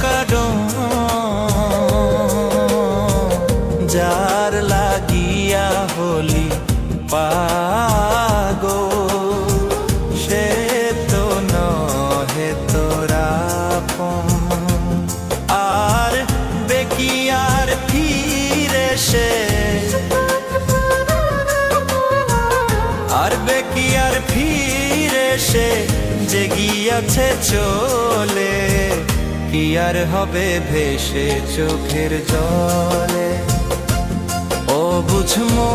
কারণ যার লাগিয়া হলি পাগল, সে তো নহে তোরা আপন। আর বেকি আর ফিরে সে, আর বেকি আর ফিরে সে যে গিয়াছে চলে, কি আর হবে ভেসে চোখের জলে। ও বুঝমো